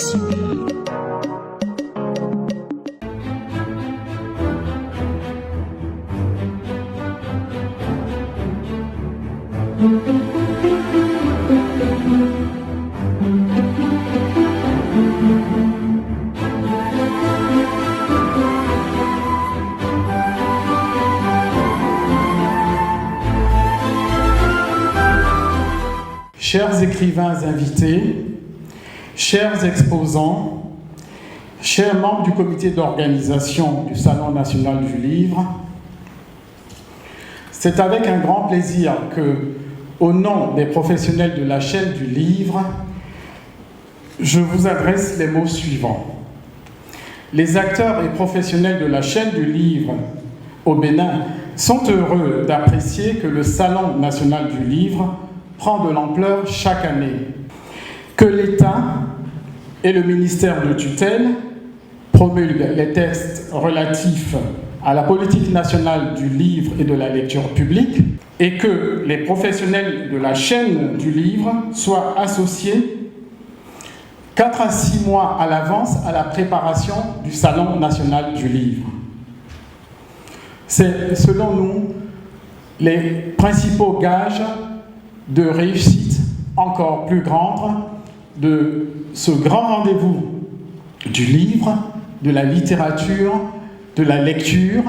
Production. Chers écrivains invités, chers exposants, chers membres du comité d'organisation du Salon national du livre, c'est avec un grand plaisir que, au nom des professionnels de la chaîne du livre, je vous adresse les mots suivants. Les acteurs et professionnels de la chaîne du livre au Bénin sont heureux d'apprécier que le Salon national du livre prend de l'ampleur chaque année, que l'État et le ministère de tutelle promulguent les textes relatifs à la politique nationale du livre et de la lecture publique et que les professionnels de la chaîne du livre soient associés 4 à 6 mois à l'avance à la préparation du Salon national du livre. C'est, selon nous, les principaux gages de réussite encore plus grande de ce grand rendez-vous du livre, de la littérature, de la lecture,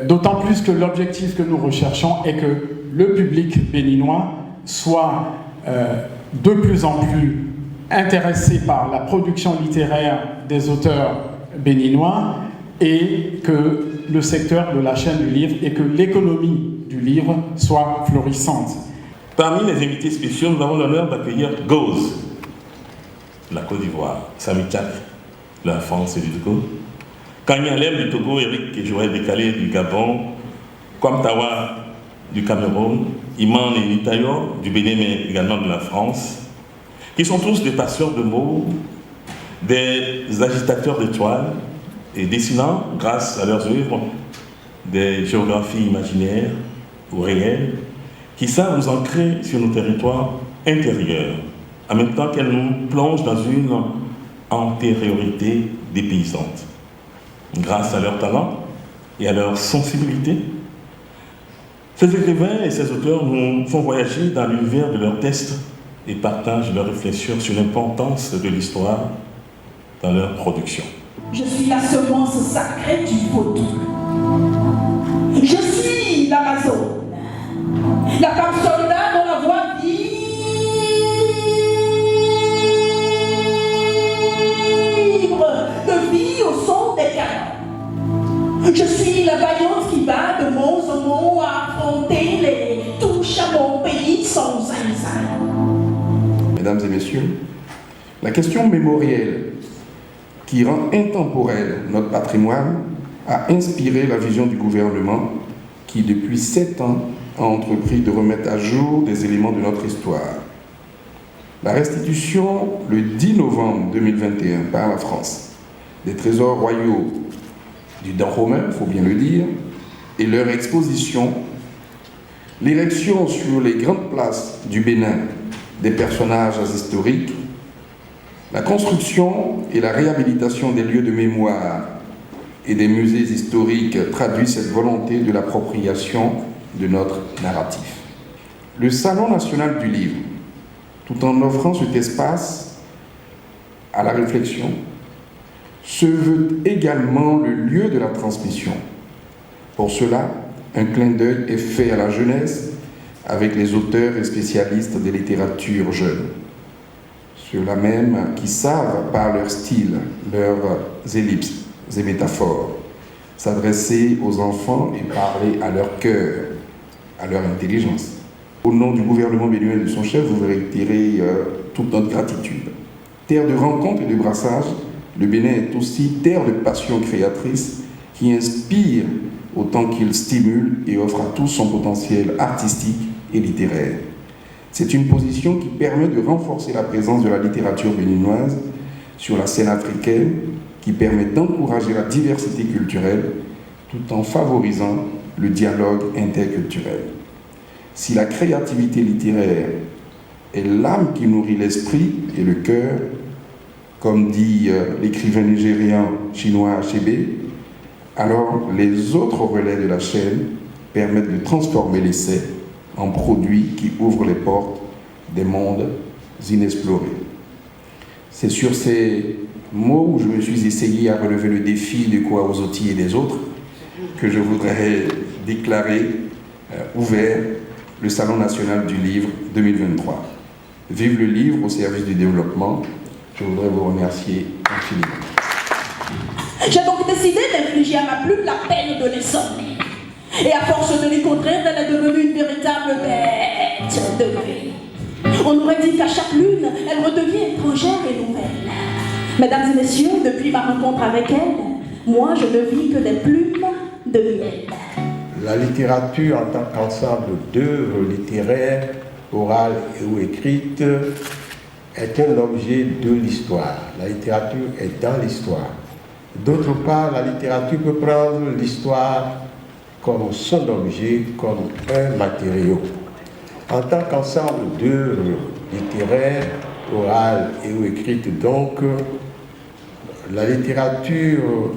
d'autant plus que l'objectif que nous recherchons est que le public béninois soit de plus en plus intéressé par la production littéraire des auteurs béninois et que le secteur de la chaîne du livre et que l'économie du livre soit florissante. Parmi les invités spéciaux, nous avons l'honneur d'accueillir Goz, de la Côte d'Ivoire, Sami Tchak, de la France et du Togo, Kanyalem du Togo, Eric et Joël Décalé du Gabon, Kwamtawa du Cameroun, Iman et Nitayo du Bénin, mais également de la France, qui sont tous des passeurs de mots, des agitateurs d'étoiles et dessinant, grâce à leurs œuvres, des géographies imaginaires ou réelles, qui savent nous ancrer sur nos territoires intérieurs, en même temps qu'elles nous plongent dans une antériorité dépaysante. Grâce à leur talent et à leur sensibilité, ces écrivains et ces auteurs nous font voyager dans l'univers de leurs textes et partagent leurs réflexions sur l'importance de l'histoire dans leur production. Je suis la semence sacrée du vaudou. Je suis l'Amazone. La femme soldat dont la voix vibre de vie au son des canons. Je suis la vaillante qui va de mont en mont à affronter les touches à mon pays sans zinzin. Mesdames et messieurs, la question mémorielle qui rend intemporel notre patrimoine a inspiré la vision du gouvernement qui, depuis 7 ans, a entrepris de remettre à jour des éléments de notre histoire. La restitution, le 10 novembre 2021, par la France, des trésors royaux du Dahomey, il faut bien le dire, et leur exposition, l'érection sur les grandes places du Bénin des personnages historiques, la construction et la réhabilitation des lieux de mémoire et des musées historiques traduisent cette volonté de l'appropriation de notre narratif. Le Salon national du livre, tout en offrant cet espace à la réflexion, se veut également le lieu de la transmission. Pour cela, un clin d'œil est fait à la jeunesse avec les auteurs et spécialistes des littératures jeunes. Ceux-là même qui savent, par leur style, leurs ellipses et métaphores, s'adresser aux enfants et parler à leur cœur, à leur intelligence. Au nom du gouvernement béninois et de son chef, vous réitérez toute notre gratitude. Terre de rencontre et de brassage, le Bénin est aussi terre de passion créatrice qui inspire autant qu'il stimule et offre à tous son potentiel artistique et littéraire. C'est une position qui permet de renforcer la présence de la littérature béninoise sur la scène africaine, qui permet d'encourager la diversité culturelle tout en favorisant le dialogue interculturel. Si la créativité littéraire est l'âme qui nourrit l'esprit et le cœur, comme dit l'écrivain nigérian chinois Achebe, alors les autres relais de la chaîne permettent de transformer l'essai en produit qui ouvre les portes des mondes inexplorés. C'est sur ces mots où je me suis essayé à relever le défi de Kwaouzoti et des autres que je voudrais déclarer ouvert le Salon national du livre 2023. Vive le livre au service du développement. Je voudrais vous remercier infiniment. J'ai donc décidé d'infliger à ma plume la peine de l'insomnie. Et à force de les contraindre, elle est devenue une véritable bête de nuit. On aurait dit qu'à chaque lune, elle redevient étrangère et nouvelle. Mesdames et messieurs, depuis ma rencontre avec elle, moi je ne vis que des plumes de miel. La littérature en tant qu'ensemble d'œuvres littéraires, orales ou écrites, est un objet de l'histoire. La littérature est dans l'histoire. D'autre part, la littérature peut prendre l'histoire comme son objet, comme un matériau. En tant qu'ensemble d'œuvres littéraires, orales et ou écrites, donc, la littérature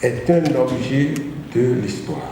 est un objet de l'histoire.